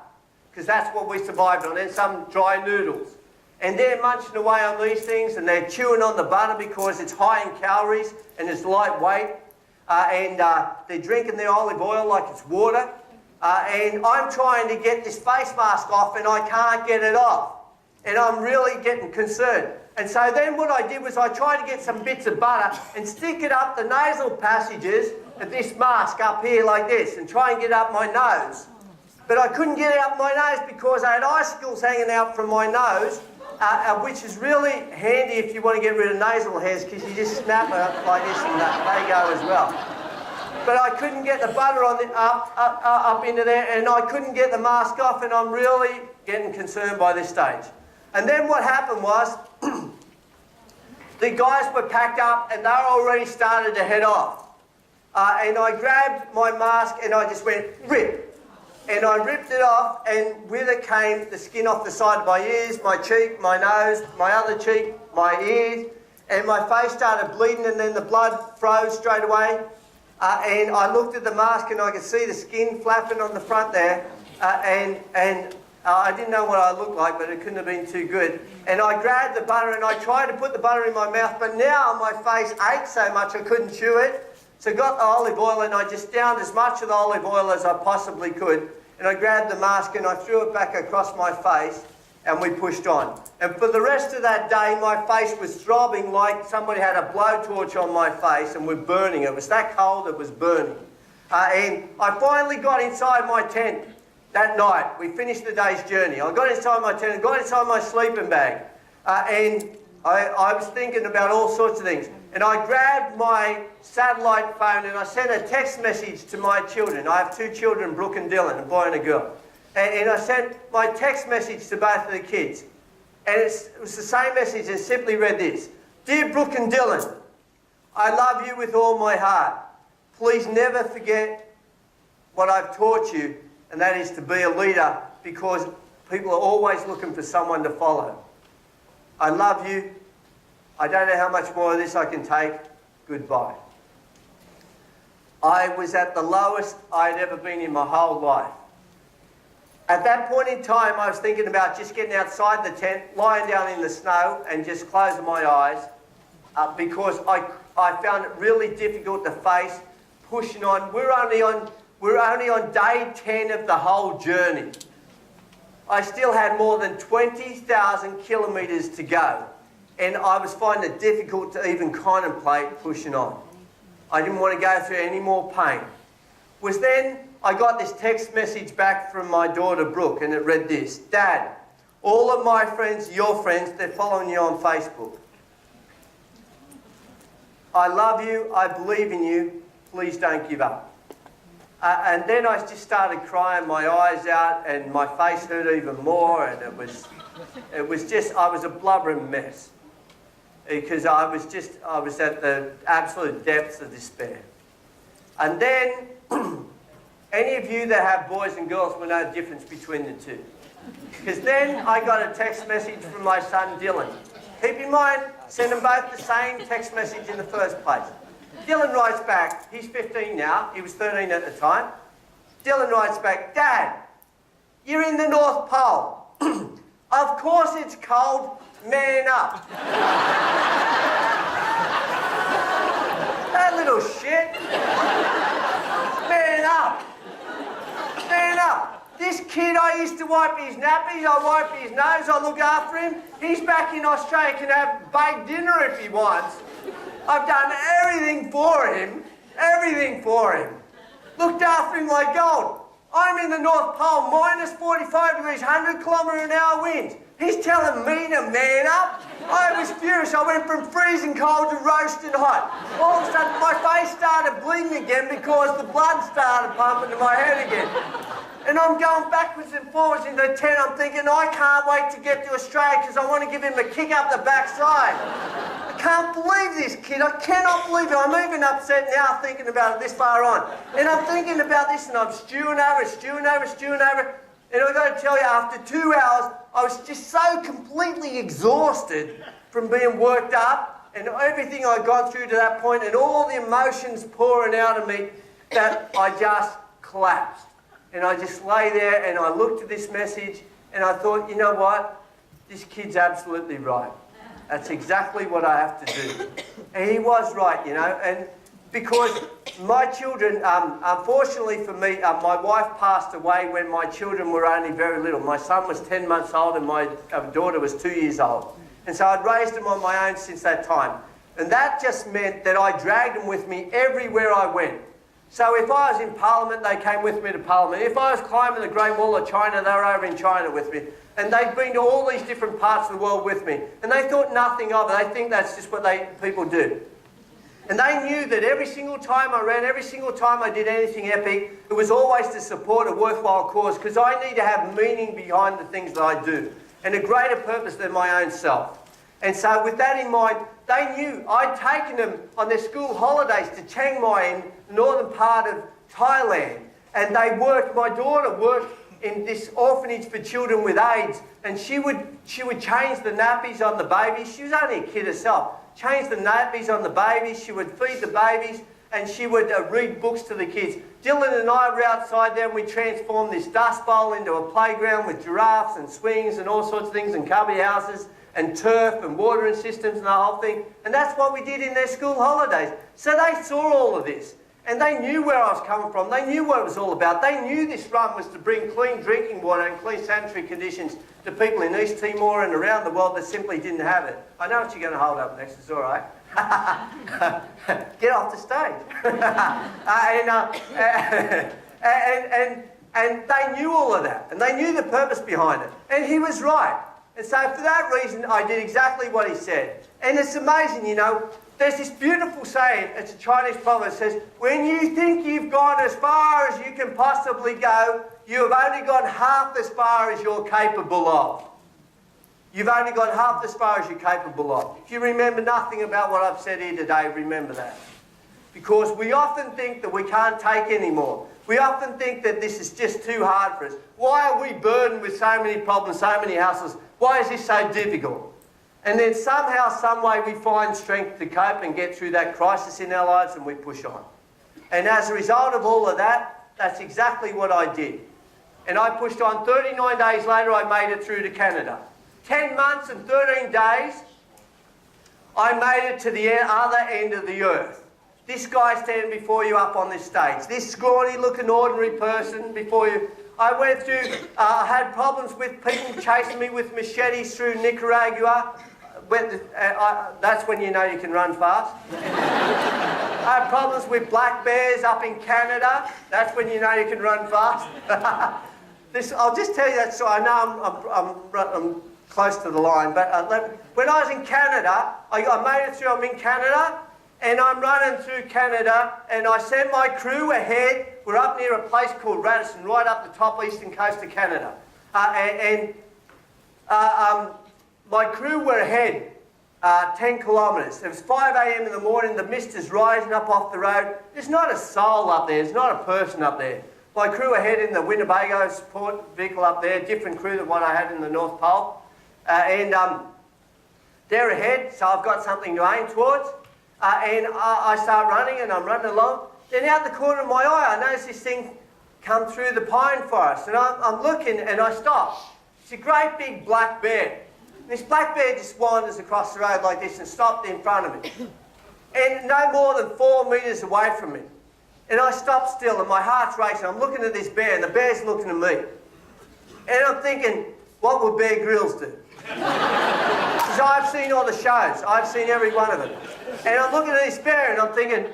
because that's what we survived on, and some dry noodles. And they're munching away on these things, and they're chewing on the butter because it's high in calories and it's lightweight. And they're drinking their olive oil like it's water. And I'm trying to get this face mask off, and I can't get it off. And I'm really getting concerned. And so then what I did was I tried to get some bits of butter and stick it up the nasal passages of this mask up here like this, and try and get up my nose. But I couldn't get it up my nose because I had icicles hanging out from my nose, which is really handy if you want to get rid of nasal hairs, because you just snap it like this and they go as well. But I couldn't get the butter on up into there, and I couldn't get the mask off, and I'm really getting concerned by this stage. And then what happened was, the guys were packed up and they already started to head off. And I grabbed my mask and I just went, rip. And I ripped it off, and with it came the skin off the side of my ears, my cheek, my nose, my other cheek, my ears, and my face started bleeding, and then the blood froze straight away. And I looked at the mask and I could see the skin flapping on the front there, and I didn't know what I looked like, but it couldn't have been too good. And I grabbed the butter and I tried to put the butter in my mouth, but now my face ached so much I couldn't chew it. So I got the olive oil and I just downed as much of the olive oil as I possibly could. And I grabbed the mask and I threw it back across my face, and we pushed on. And for the rest of that day, my face was throbbing like somebody had a blowtorch on my face and was burning. It was that cold, it was burning. And I finally got inside my tent that night. We finished the day's journey. I got inside my tent and got inside my sleeping bag. And I was thinking about all sorts of things. And I grabbed my satellite phone and I sent a text message to my children. I have 2 children, Brooke and Dylan, a boy and a girl. And I sent my text message to both of the kids. And it was the same message, and simply read this. Dear Brooke and Dylan, I love you with all my heart. Please never forget what I've taught you, and that is to be a leader, because people are always looking for someone to follow. I love you. I don't know how much more of this I can take. Goodbye. I was at the lowest I'd ever been in my whole life. At that point in time, I was thinking about just getting outside the tent, lying down in the snow, and just closing my eyes, because I found it really difficult to face pushing on. We're only on day 10 of the whole journey. I still had more than 20,000 kilometres to go, and I was finding it difficult to even contemplate pushing on. I didn't want to go through any more pain. Was then I got this text message back from my daughter Brooke, and it read this. Dad, all of my friends, your friends, they're following you on Facebook. I love you, I believe in you, please don't give up. And then I just started crying my eyes out, and my face hurt even more, and it was just, I was a blubbering mess. Because I was at the absolute depths of despair. And then, any of you that have boys and girls will know the difference between the two. Because then I got a text message from my son Dylan. Keep in mind, send them both the same text message in the first place. Dylan writes back, he's 15 now, he was 13 at the time. Dylan writes back, Dad, you're in the North Pole. Of course it's cold, man up. That little shit. Man up. Man up. This kid, I used to wipe his nappies, I wipe his nose, I look after him. He's back in Australia, can have baked dinner if he wants. I've done everything for him. Everything for him. Looked after him like gold. I'm in the North Pole, minus 45 degrees, 100 kilometre an hour winds. He's telling me to man up. I was furious. I went from freezing cold to roasting hot. All of a sudden, my face started bleeding again because the blood started pumping to my head again. And I'm going backwards and forwards in the tent. I'm thinking, I can't wait to get to Australia because I want to give him a kick up the backside. I can't believe this kid. I cannot believe it. I'm even upset now thinking about it this far on. And I'm thinking about this and I'm stewing over it. And I've got to tell you, after 2 hours, I was just so completely exhausted from being worked up and everything I'd gone through to that point and all the emotions pouring out of me that I just collapsed. And I just lay there and I looked at this message and I thought, you know what? This kid's absolutely right. That's exactly what I have to do. And he was right, you know. And because my children, unfortunately for me, my wife passed away when my children were only very little. My son was 10 months old and my daughter was 2 years old. And so I'd raised them on my own since that time. And that just meant that I dragged them with me everywhere I went. So if I was in Parliament, they came with me to Parliament. If I was climbing the Great Wall of China, they were over in China with me. And they'd been to all these different parts of the world with me. And they thought nothing of it. They think that's just what people do. And they knew that every single time I ran, every single time I did anything epic, it was always to support a worthwhile cause because I need to have meaning behind the things that I do and a greater purpose than my own self. And so with that in mind, they knew I'd taken them on their school holidays to Chiang Mai in the northern part of Thailand. And they worked, my daughter worked in this orphanage for children with AIDS, and she would change the nappies on the babies. She was only a kid herself. Change the nappies on the babies, she would feed the babies, and she would read books to the kids. Dylan and I were outside there and we transformed this dust bowl into a playground with giraffes and swings and all sorts of things and cubby houses and turf and watering systems and the whole thing. And that's what we did in their school holidays. So they saw all of this. And they knew where I was coming from. They knew what it was all about. They knew this run was to bring clean drinking water and clean sanitary conditions to people in East Timor and around the world that simply didn't have it. I know what you're going to hold up next. It's all right. Get off the stage. And they knew all of that. And they knew the purpose behind it. And he was right. And so for that reason, I did exactly what he said. And it's amazing, you know. There's this beautiful saying, it's a Chinese proverb, that says, when you think you've gone as far as you can possibly go, you have only gone half as far as you're capable of. You've only gone half as far as you're capable of. If you remember nothing about what I've said here today, remember that. Because we often think that we can't take any more. We often think that this is just too hard for us. Why are we burdened with so many problems, so many hassles? Why is this so difficult? And then somehow, some way, we find strength to cope and get through that crisis in our lives and we push on. And as a result of all of that, that's exactly what I did. And I pushed on. 39 days later, I made it through to Canada. 10 months and 13 days, I made it to the other end of the earth. This guy standing before you up on this stage, this scrawny-looking ordinary person before you. I went through, I had problems with people chasing me with machetes through Nicaragua. That's when you know you can run fast. I had problems with black bears up in Canada. That's when you know you can run fast. I'll just tell you that story. I know I'm close to the line, but when I was in Canada, I made it through. I'm in Canada, and I'm running through Canada, and I sent my crew ahead. We're up near a place called Radisson, right up the top eastern coast of Canada. My crew were ahead 10 kilometres. It was 5 a.m. in the morning, the mist is rising up off the road. There's not a soul up there, there's not a person up there. My crew ahead in the Winnebago support vehicle up there, different crew than what I had in the North Pole. They're ahead, so I've got something to aim towards. I start running and I'm running along. Then out the corner of my eye, I notice this thing come through the pine forest. And I'm looking and I stop. It's a great big black bear. And this black bear just wanders across the road like this and stopped in front of me. And no more than 4 metres away from me. And I stop still and my heart's racing. I'm looking at this bear and the bear's looking at me. And I'm thinking, what would Bear Grylls do? Because I've seen all the shows. I've seen every one of them. And I'm looking at this bear and I'm thinking,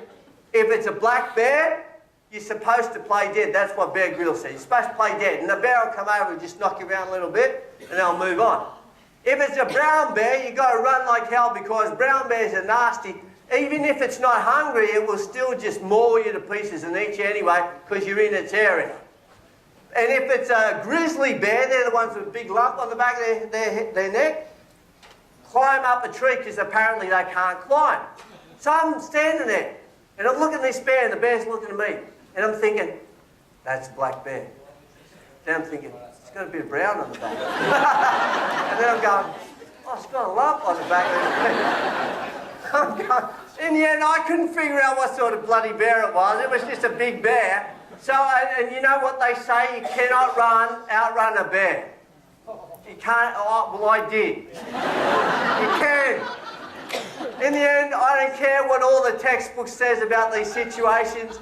if it's a black bear, you're supposed to play dead. That's what Bear Grylls said. You're supposed to play dead. And the bear will come over and just knock you around a little bit and they'll move on. If it's a brown bear, you've got to run like hell because brown bears are nasty. Even if it's not hungry, it will still just maul you to pieces and eat you anyway because you're in its area. And if it's a grizzly bear, they're the ones with a big lump on the back of their neck, climb up a tree because apparently they can't climb. So I'm standing there and I'm looking at this bear and the bear's looking at me and I'm thinking, that's a black bear. Then I'm thinking, it's got a bit of brown on the back. And then I'm going, oh, it's got a lump on the back of the I'm going, in the end, I couldn't figure out what sort of bloody bear it was. It was just a big bear. So, and you know what they say? You cannot outrun a bear. You can't, oh, well, I did. You can. In the end, I don't care what all the textbook says about these situations.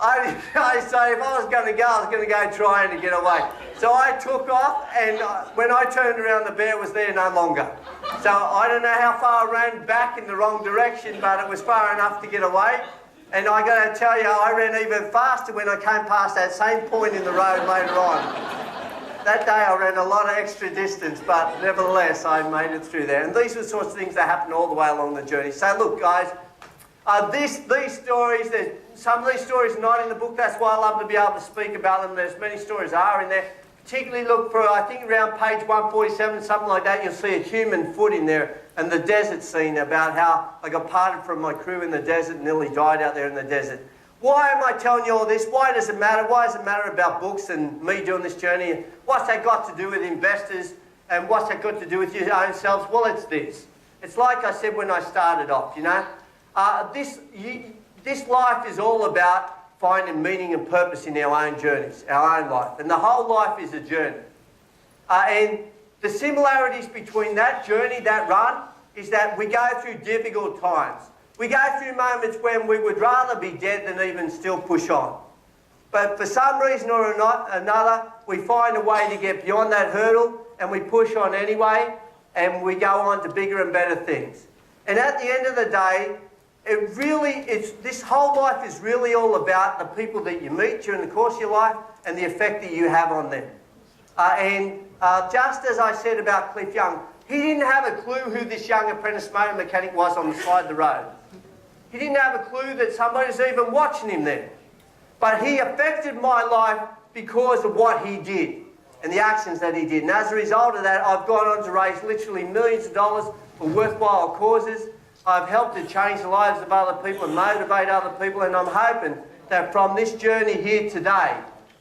I say if I was going to go, I was going to go trying to get away. So I took off, and when I turned around, the bear was there no longer. So I don't know how far I ran back in the wrong direction, but it was far enough to get away. And I got to tell you, I ran even faster when I came past that same point in the road later on. That day I ran a lot of extra distance, but nevertheless I made it through there. And these are the sorts of things that happen all the way along the journey. So look, guys, these stories, some of these stories are not in the book. That's why I love to be able to speak about them. There's many stories are in there. Particularly look for, I think around page 147, something like that, you'll see a human foot in there and the desert scene about how I got parted from my crew in the desert and nearly died out there in the desert. Why am I telling you all this? Why does it matter? Why does it matter about books and me doing this journey? And what's that got to do with investors? And what's that got to do with your own selves? Well, it's this. It's like I said when I started off, you know. This life is all about finding meaning and purpose in our own journeys, our own life. And the whole life is a journey. And the similarities between that journey, that run, is that we go through difficult times. We go through moments when we would rather be dead than even still push on. But for some reason or another, we find a way to get beyond that hurdle and we push on anyway and we go on to bigger and better things. And at the end of the day, this whole life is really all about the people that you meet during the course of your life and the effect that you have on them. Just as I said about Cliff Young, he didn't have a clue who this young apprentice motor mechanic was on the side of the road. He didn't have a clue that somebody was even watching him there. But he affected my life because of what he did and the actions that he did. And as a result of that, I've gone on to raise literally millions of dollars for worthwhile causes. I've helped to change the lives of other people and motivate other people. And I'm hoping that from this journey here today,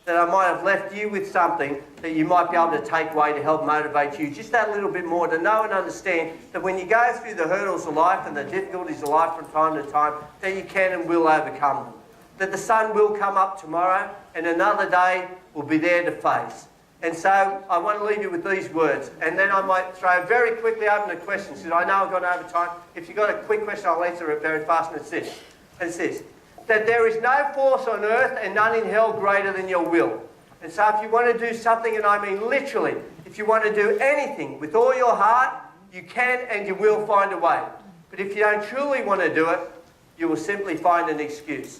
that I might have left you with something that you might be able to take away to help motivate you just that little bit more, to know and understand that when you go through the hurdles of life and the difficulties of life from time to time, that you can and will overcome them. That the sun will come up tomorrow and another day will be there to face. And so I want to leave you with these words, and then I might throw very quickly open to questions, because I know I've gone over time. If you've got a quick question, I'll answer it very fast, and it's this. That there is no force on earth and none in hell greater than your will. And so if you want to do something, and I mean literally, if you want to do anything with all your heart, you can and you will find a way. But if you don't truly want to do it, you will simply find an excuse.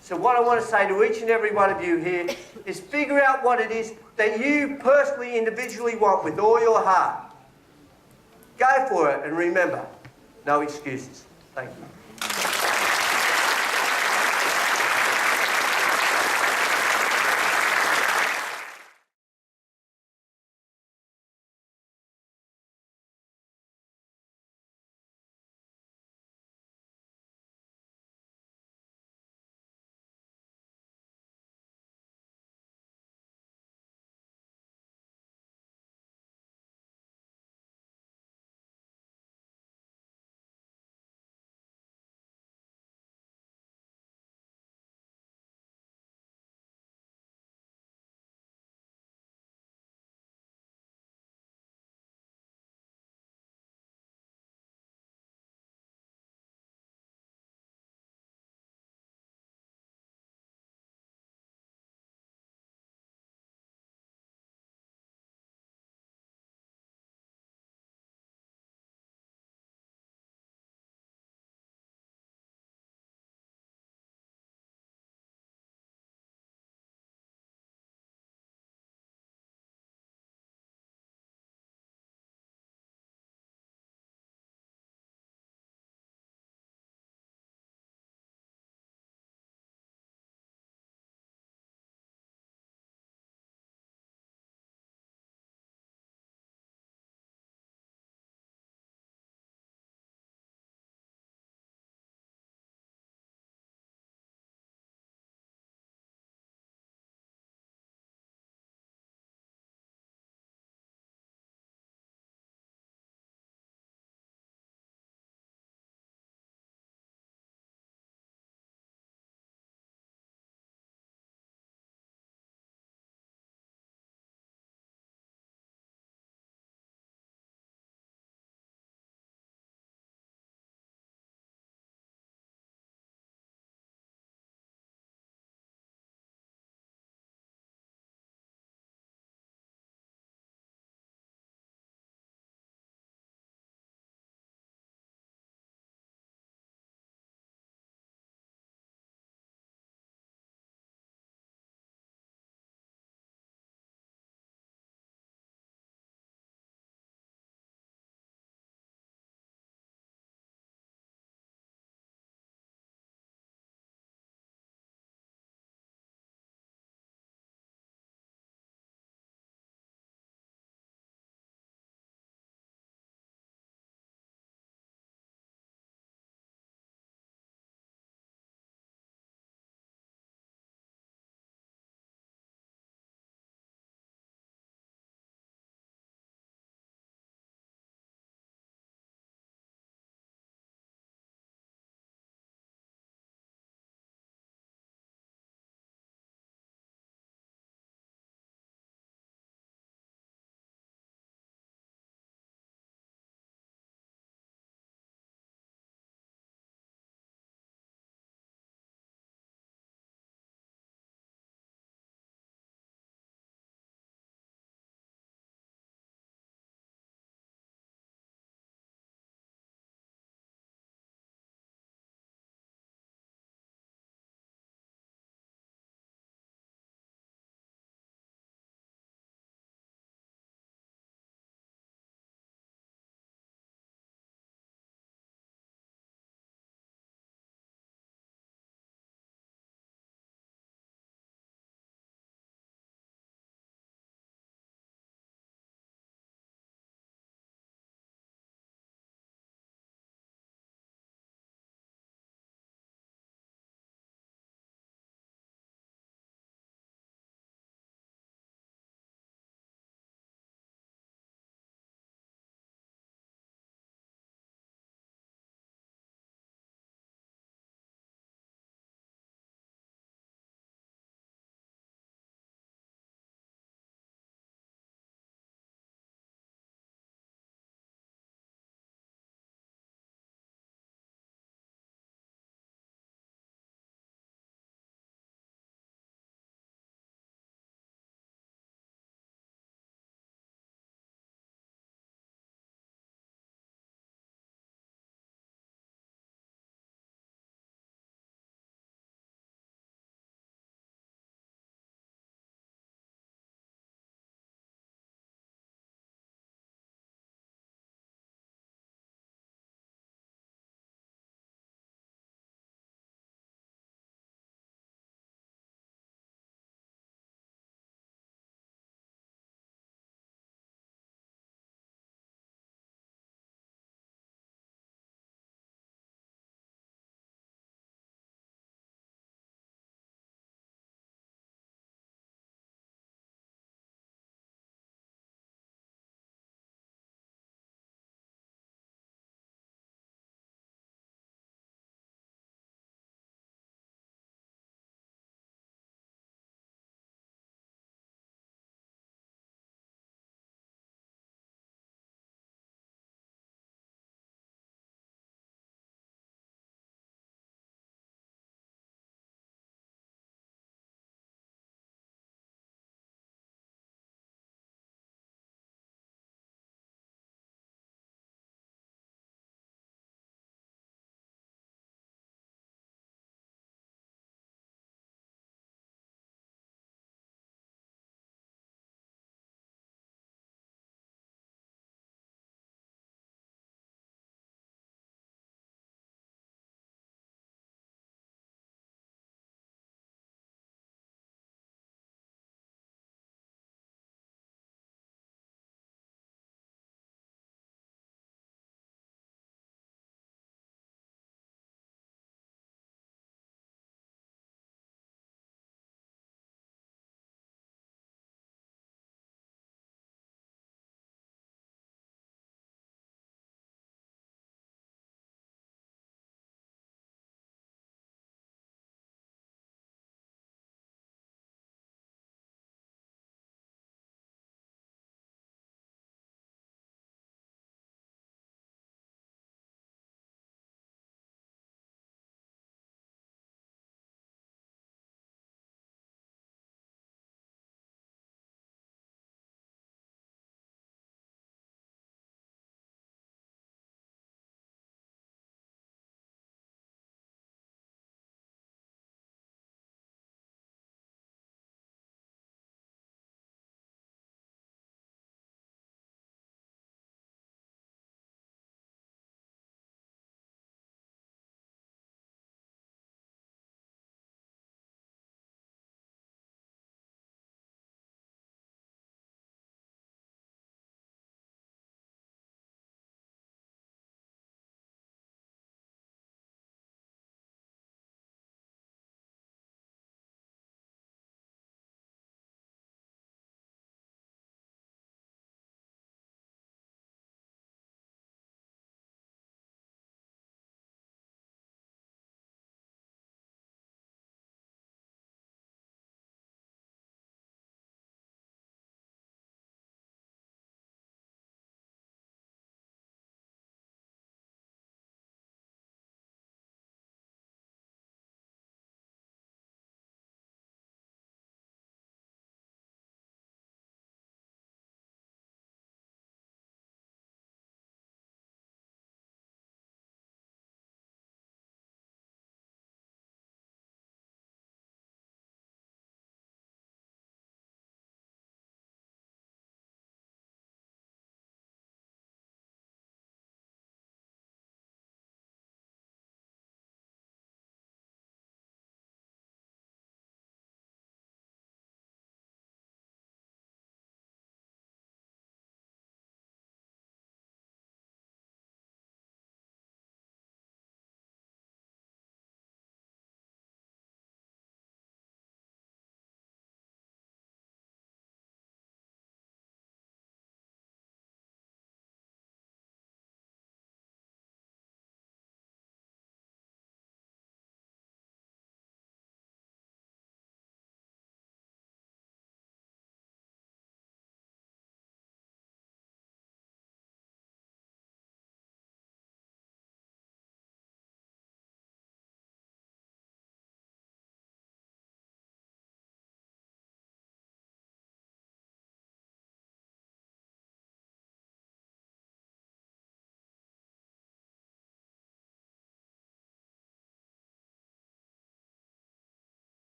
So what I want to say to each and every one of you here is figure out what it is that you personally, individually want with all your heart. Go for it, and remember, no excuses. Thank you.